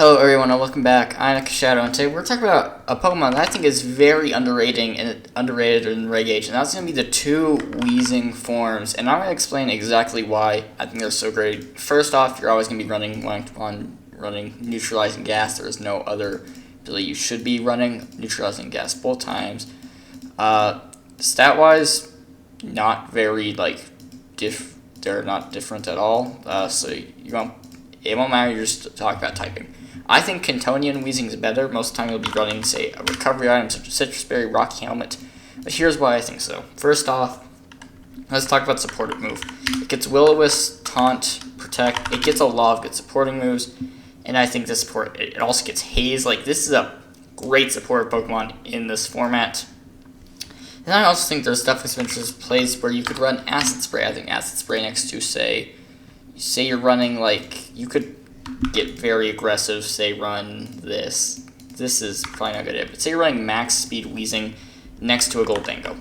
Hello everyone and welcome back. I'm Shadow, and today we're talking about a Pokemon that I think is very underrated in Reg H, and that's going to be the two Weezing forms, and I'm going to explain exactly why I think they're so great. First off, you're always going to be running Neutralizing Gas. There is no other ability you should be running Neutralizing Gas both times. Stat-wise, not very, they're not different at all, so it won't matter, you're just talking about typing. I think Cantonian Weezing is better. Most of the time you'll be running, say, a recovery item such as Citrus Berry, Rocky Helmet. But here's why I think so. First off, let's talk about supported move. It gets Will-O-Wisp, Taunt, Protect. It gets a lot of good supporting moves. And I think it also gets Haze. This is a great supported Pokemon in this format. And I also think there's definitely some interesting plays where you could run Acid Spray. I think Acid Spray next to, say you're running, you could get very aggressive, say run this. This is probably not good, but say you're running max speed Weezing next to a Goldango,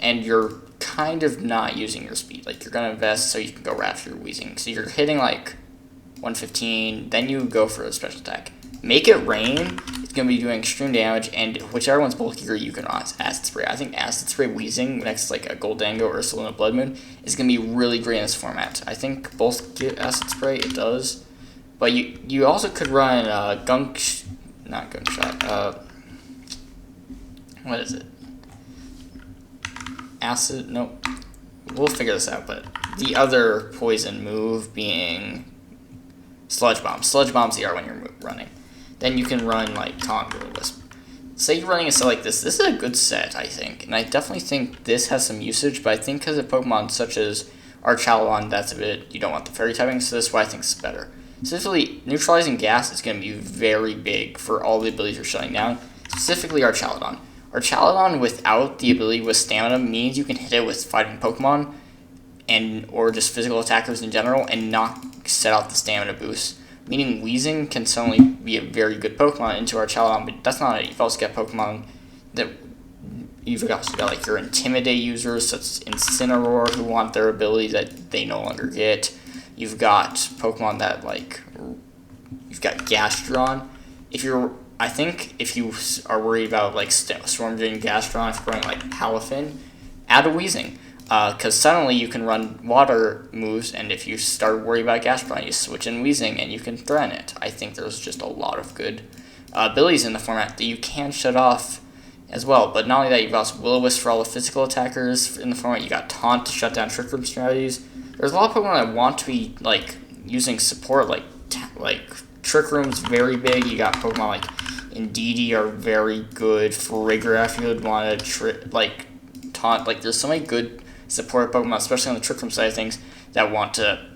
and you're kind of not using your speed. You're going to invest so you can go right after your Weezing. So you're hitting 115, then you go for a special attack. Make it rain. It's going to be doing extreme damage, and whichever one's bulkier, you can Acid Spray. I think Acid Spray Weezing next to a Goldango or Ursaluna Blood Moon is going to be really great in this format. I think both get Acid Spray, it does. But you also could run not Gunk Shot, what is it? Acid, nope. We'll figure this out, but the other poison move being Sludge Bomb. Sludge Bomb's the R when you're running. Then you can run Taunt or Wisp. Say you're running a set like this is a good set, I think. And I definitely think this has some usage, but I think because of Pokemon such as Archaludon, that's a bit, you don't want the fairy typing, so this is why I think it's better. Specifically, Neutralizing Gas is going to be very big for all the abilities you're shutting down, specifically Archaludon. Archaludon without the ability with Stamina means you can hit it with fighting Pokemon or just physical attackers in general and not set off the Stamina boost. Meaning Weezing can suddenly be a very good Pokemon into Archaludon, but that's not it. You've also got Pokemon that you've also got your Intimidate users such as Incineroar who want their ability that they no longer get. You've got Pokemon that you've got Gastrodon. I think if you are worried about Storm Drain Gastrodon, if you're running Palafin, add a Weezing. Because suddenly you can run water moves, and if you start worrying about Gastrodon, you switch in Weezing and you can threaten it. I think there's just a lot of good abilities in the format that you can shut off as well. But not only that, you've also Will-O-Wisp for all the physical attackers in the format. You got Taunt to shut down Trick Room strategies. There's a lot of Pokemon that want to be using support, Trick Room's very big. You got Pokemon like Indeedee are very good. Farigiraf you would want to Taunt. There's so many good support Pokemon, especially on the Trick Room side of things, that you want to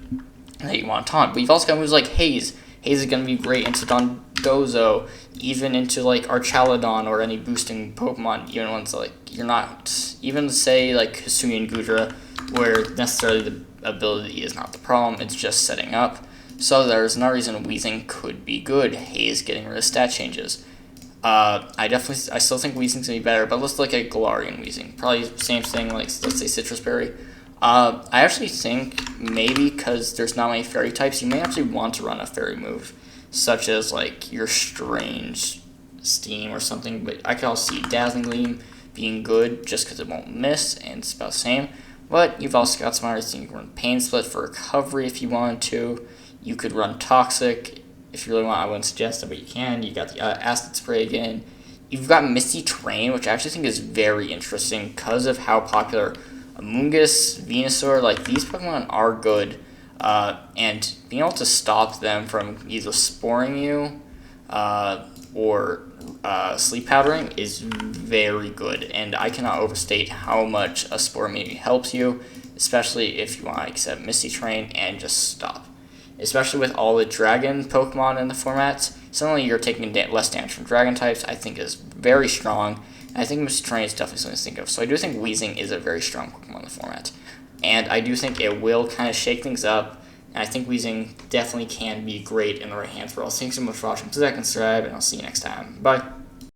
taunt. But you've also got moves like Haze. Haze is going to be great into Dondozo, even into Archaludon or any boosting Pokemon, even ones you're not, even say Hisuian Gudra, where necessarily the ability is not the problem, it's just setting up. So there's no reason Weezing could be good. Haze getting rid of stat changes. I still think Weezing's gonna be better, but let's look at Galarian Weezing. Probably same thing, let's say Citrus Berry. I actually think maybe because there's not many fairy types, you may actually want to run a fairy move, such as your Strange Steam or something, but I could also see Dazzling Gleam being good just because it won't miss, and it's about the same. But you've also got some others. You can run Pain Split for recovery if you wanted to. You could run Toxic if you really want. I wouldn't suggest it, but you can. You got the Acid Spray again. You've got Misty Terrain, which I actually think is very interesting because of how popular Amoonguss, Venusaur, these Pokemon are good. And being able to stop them from either sporing you or sleep powdering is very good, and I cannot overstate how much a Spore maybe helps you, especially if you want to accept Misty Terrain and just stop. Especially with all the Dragon Pokemon in the format, suddenly you're taking less damage from Dragon types, I think is very strong, and I think Misty Terrain is definitely something to think of. So I do think Weezing is a very strong Pokemon in the format, and I do think it will kind of shake things up. And I think Weezing definitely can be great in the right hands for all. Thanks so much for watching. Please like and subscribe, and I'll see you next time. Bye.